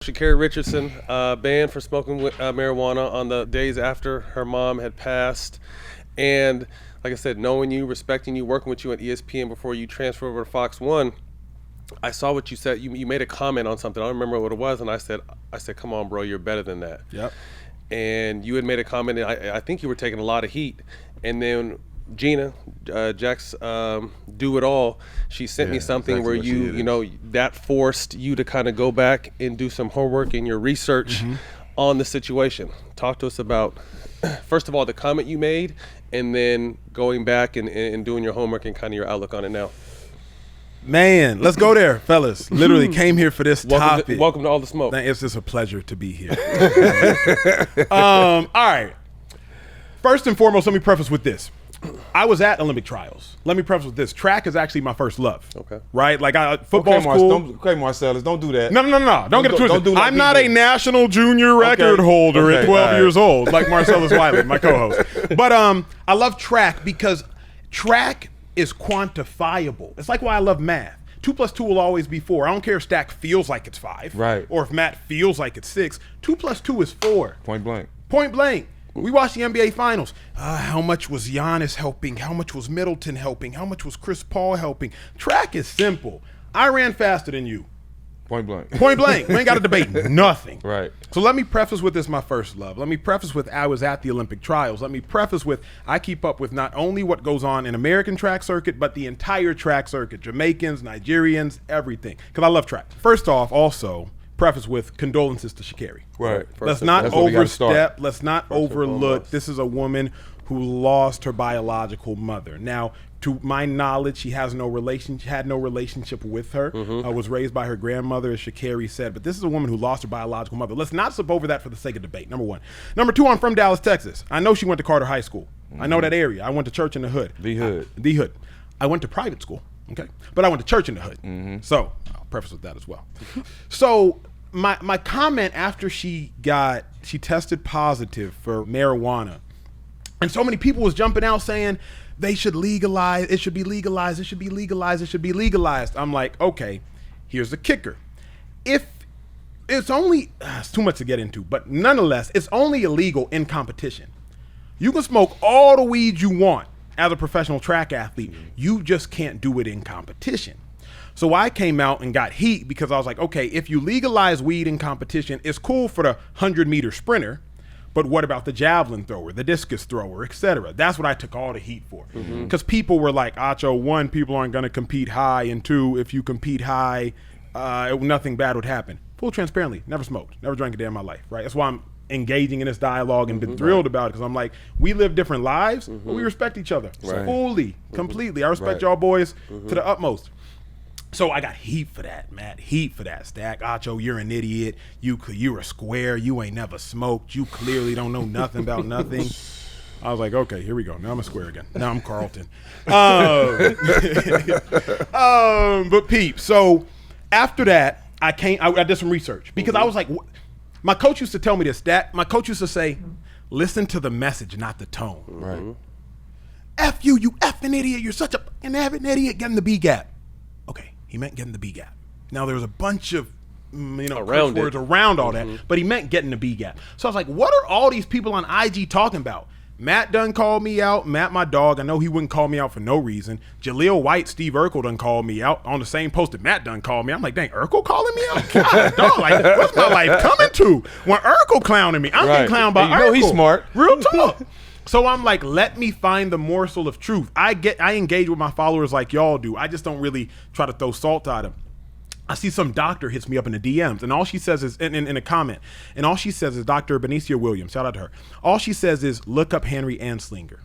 Sha'Carri Richardson banned for smoking marijuana on the days after her mom had passed. And like I said, knowing you, respecting you, working with you at ESPN before you transfer over to Fox 1, I saw what you said. You made a comment on something. I don't remember what it was. And I said, come on, bro, you're better than that. Yep. And you had made a comment, and I think you were taking a lot of heat. And then Gina, Jack's Do It All, she sent me something exactly where you know, that forced you to kind of go back and do some homework in your research on the situation. Talk to us about, first of all, the comment you made, and then going back and doing your homework and kind of your outlook on it now. Man, let's go there, fellas. Literally came here for this topic. Welcome to All the Smoke. Man, it's just a pleasure to be here. All right. First and foremost, let me preface with this. I was at Olympic trials. Let me preface with this. Track is actually my first love. Okay. Right? Like, football's cool. Okay, Marcellus, don't do that. No. Don't get it twisted. I'm not a national junior record holder at 12 years old, like Marcellus Wiley, my co-host. But I love track because track is quantifiable. It's like why I love math. 2 + 2 will always be 4. I don't care if Stack feels like it's 5. Right. Or if Matt feels like it's 6. 2 + 2 is 4. Point blank. Point blank. We watched the NBA Finals. How much was Giannis helping? How much was Middleton helping? How much was Chris Paul helping? Track is simple. I ran faster than you. Point blank. Point blank. We ain't got to debate nothing. Right. So let me preface with this, my first love. Let me preface with I was at the Olympic trials. Let me preface with I keep up with not only what goes on in American track circuit, but the entire track circuit. Jamaicans, Nigerians, everything. Because I love track. First off, also, preface with condolences to Sha'Carri. Right. Let's not overstep. Let's not overlook. This is a woman who lost her biological mother. Now, to my knowledge, she had no relationship with her. Was raised by her grandmother, as Sha'Carri said. But this is a woman who lost her biological mother. Let's not slip over that for the sake of debate, number one. Number two, I'm from Dallas, Texas. I know she went to Carter High School. I know that area. I went to church in the hood. The hood. The hood. I went to private school, okay? But I went to church in the hood. So I'll preface with that as well. So my comment after she tested positive for marijuana, and so many people was jumping out saying they should legalize, it should be legalized, it should be legalized, it should be legalized. I'm like, okay, here's the kicker. If it's only, it's too much to get into, but nonetheless, it's only illegal in competition. You can smoke all the weed you want as a professional track athlete. You just can't do it in competition. So I came out and got heat because I was like, okay, if you legalize weed in competition, it's cool for the 100-meter sprinter, but what about the javelin thrower, the discus thrower, etc.? That's what I took all the heat for. Because people were like, Acho, 1, people aren't going to compete high, and 2, if you compete high, nothing bad would happen. Full transparently, never smoked, never drank a day in my life, right? That's why I'm engaging in this dialogue and been thrilled about it, because I'm like, we live different lives, but we respect each other fully, completely. I respect y'all boys to the utmost. So I got heat for that, Matt. Heat for that, Stack. Acho, you're an idiot. You're a square. You ain't never smoked. You clearly don't know nothing about nothing. I was like, okay, here we go. Now I'm a square again. Now I'm Carlton. But peep. So after that, I did some research because I was like, my coach used to tell me this, Stack. My coach used to say, listen to the message, not the tone. Right. F you effing idiot. You're such an idiot. Get in the B gap. Okay. He meant getting the B gap. Now there's a bunch of words around all that, but he meant getting the B gap. So I was like, what are all these people on IG talking about? Matt done called me out. Matt, my dog, I know he wouldn't call me out for no reason. Jaleel White, Steve Urkel done called me out on the same post that Matt done called me. I'm like, dang, Urkel calling me out? God, dog, like, what's my life coming to? When Urkel clowning me, I'm getting clowned by Urkel. You know he's smart. Real talk. So I'm like, let me find the morsel of truth. I engage with my followers like y'all do. I just don't really try to throw salt at them. I see some doctor hits me up in the DMs, and all she says is, in a comment, and all she says is, Dr. Benicia Williams, shout out to her. All she says is, look up Henry Anslinger.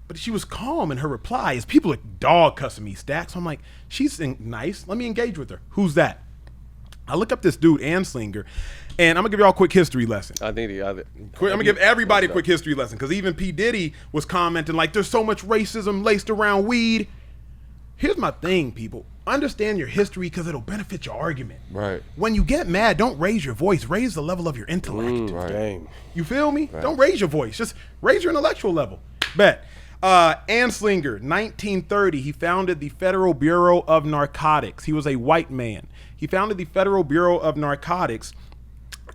But she was calm in her reply as people are dog cussing me, Stacks. So I'm like, she's nice. Let me engage with her. Who's that? I look up this dude, Anslinger, and I'm going to give y'all a quick history lesson. I'm going to give everybody a quick history lesson, because even P. Diddy was commenting like, there's so much racism laced around weed. Here's my thing, people. Understand your history because it'll benefit your argument. Right. When you get mad, don't raise your voice. Raise the level of your intellect. Right. Dang. You feel me? Right. Don't raise your voice. Just raise your intellectual level. Bet. Anslinger, 1930, he founded the Federal Bureau of Narcotics. He was a white man. He founded the Federal Bureau of Narcotics.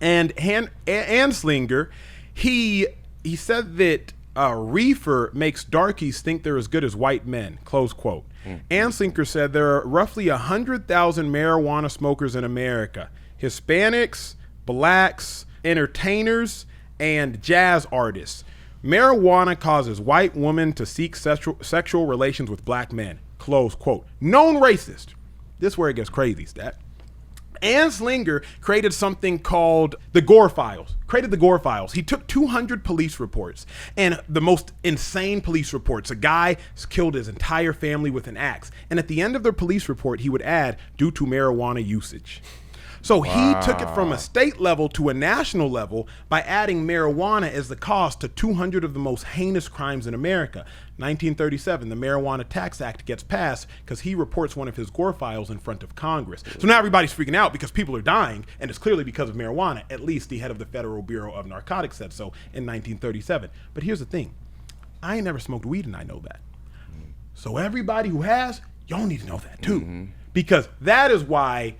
And Anslinger, he said that reefer makes darkies think they're as good as white men, close quote. Anslinger said there are roughly 100,000 marijuana smokers in America. Hispanics, blacks, entertainers, and jazz artists. Marijuana causes white women to seek sexual relations with black men, close quote. Known racist. This is where it gets crazy, Stat. Anslinger created something called the Gore Files. He took 200 police reports, and the most insane police reports. A guy killed his entire family with an axe. And at the end of the police report, he would add, due to marijuana usage. So he took it from a state level to a national level by adding marijuana as the cause to 200 of the most heinous crimes in America. 1937, the Marijuana Tax Act gets passed because he reports one of his Gore files in front of Congress. So now everybody's freaking out because people are dying, and it's clearly because of marijuana. At least the head of the Federal Bureau of Narcotics said so in 1937. But here's the thing. I ain't never smoked weed, and I know that. So everybody who has, y'all need to know that too. Because that is why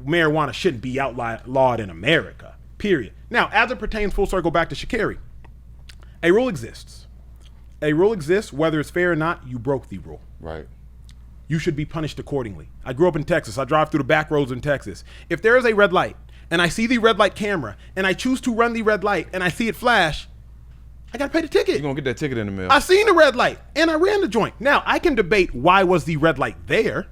marijuana shouldn't be outlawed in America, period. Now, as it pertains full circle back to Sha'Carri, a rule exists. A rule exists, whether it's fair or not, you broke the rule. Right. You should be punished accordingly. I grew up in Texas. I drive through the back roads in Texas. If there is a red light and I see the red light camera and I choose to run the red light and I see it flash, I got to pay the ticket. You're going to get that ticket in the mail. I seen the red light and I ran the joint. Now, I can debate why was the red light there.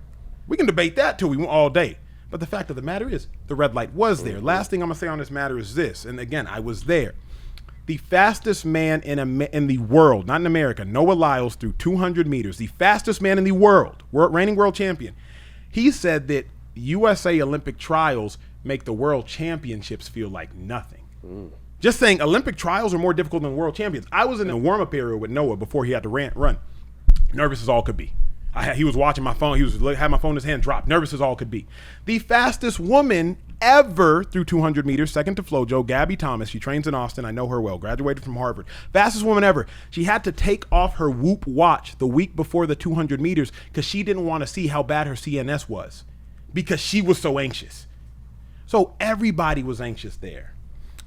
We can debate that till we want all day. But the fact of the matter is, the red light was there. Last thing I'm going to say on this matter is this, and again, I was there. The fastest man in the world, not in America, Noah Lyles threw 200 meters, the fastest man in the world, reigning world champion. He said that USA Olympic trials make the world championships feel like nothing. Just saying, Olympic trials are more difficult than world champions. I was in the warm-up area with Noah before he had to run. Nervous as all could be. He was watching my phone. Had my phone in his hand, dropped. Nervous as all could be. The fastest woman ever through 200 meters, second to FloJo, Gabby Thomas. She trains in Austin. I know her well. Graduated from Harvard. Fastest woman ever. She had to take off her Whoop watch the week before the 200 meters because she didn't want to see how bad her CNS was because she was so anxious. So everybody was anxious there.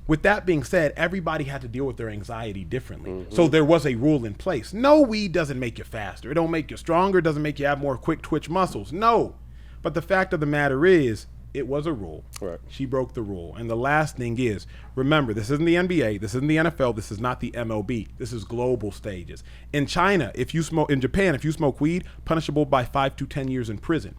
With that being said, everybody had to deal with their anxiety differently. So there was a rule in place. No, weed doesn't make you faster. It don't make you stronger. It doesn't make you have more quick twitch muscles. No. But the fact of the matter is, it was a rule. Right. She broke the rule. And the last thing is, remember, this isn't the NBA. This isn't the NFL. This is not the MLB. This is global stages. In China, in Japan, if you smoke weed, punishable by 5 to 10 years in prison.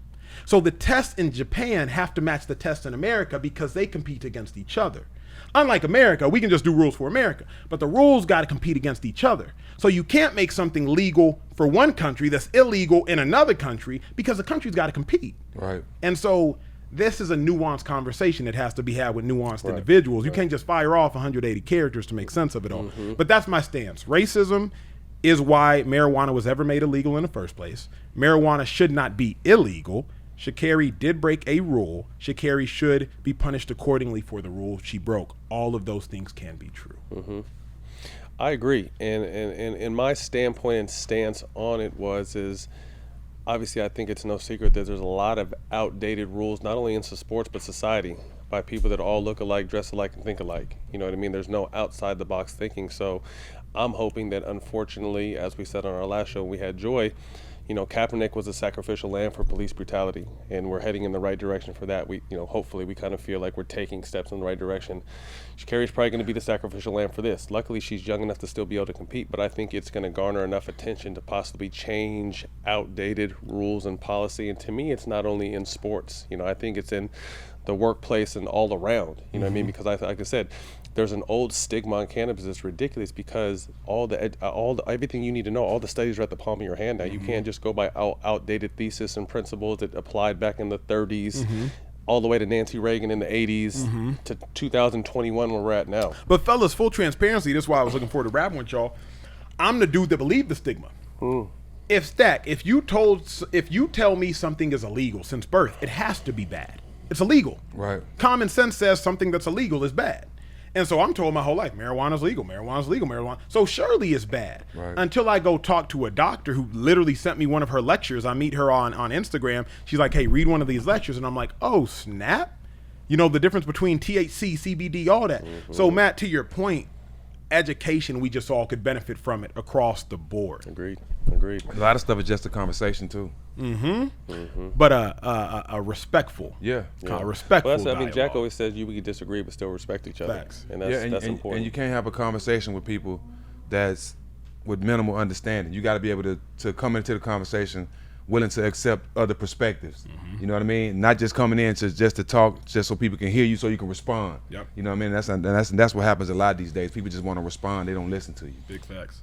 So the tests in Japan have to match the tests in America because they compete against each other. Unlike America, we can just do rules for America, but the rules got to compete against each other. So you can't make something legal for one country that's illegal in another country because the country's got to compete. Right. And so this is a nuanced conversation that has to be had with nuanced individuals. You can't just fire off 180 characters to make sense of it all. But that's my stance. Racism is why marijuana was ever made illegal in the first place. Marijuana should not be illegal. Sha'Carri did break a rule. Sha'Carri should be punished accordingly for the rule she broke. All of those things can be true. I agree. And my standpoint and stance on it is obviously I think it's no secret that there's a lot of outdated rules, not only in sports but society, by people that all look alike, dress alike, and think alike. You know what I mean? There's no outside the box thinking. So I'm hoping that, unfortunately, as we said on our last show, we had Joy, you know, Kaepernick was a sacrificial lamb for police brutality, and we're heading in the right direction for that. We, you know, hopefully we kind of feel like we're taking steps in the right direction. Sha'Carri's probably going to be the sacrificial lamb for this. Luckily, she's young enough to still be able to compete, but I think it's going to garner enough attention to possibly change outdated rules and policy. And to me, it's not only in sports. You know, I think it's in the workplace and all around. You know what I mean? Because like I said, there's an old stigma on cannabis that's ridiculous because everything you need to know, all the studies are at the palm of your hand now. You can't just go by outdated thesis and principles that applied back in the 30s, all the way to Nancy Reagan in the 80s to 2021 where we're at now. But fellas, full transparency, this is why I was looking forward to rapping with y'all. I'm the dude that believed the stigma. If you tell me something is illegal since birth, it has to be bad. It's illegal. Right. Common sense says something that's illegal is bad. And so I'm told my whole life, marijuana's legal, marijuana's legal, marijuana. So surely it's bad. Right. Until I go talk to a doctor who literally sent me one of her lectures. I meet her on Instagram. She's like, hey, read one of these lectures. And I'm like, oh, snap. You know, the difference between THC, CBD, all that. So, Matt, to your point, education, we just all could benefit from it across the board. Agreed. A lot of stuff is just a conversation too. But a respectful. Yeah. A respectful Well, I mean, dialogue. Jack always says you can disagree but still respect each other. Facts. And that's important. And you can't have a conversation with people that's with minimal understanding. You got to be able to come into the conversation willing to accept other perspectives. You know what I mean? Not just coming in just to talk, just so people can hear you, so you can respond. Yep. You know what I mean? That's what happens a lot these days. People just want to respond. They don't listen to you. Big facts.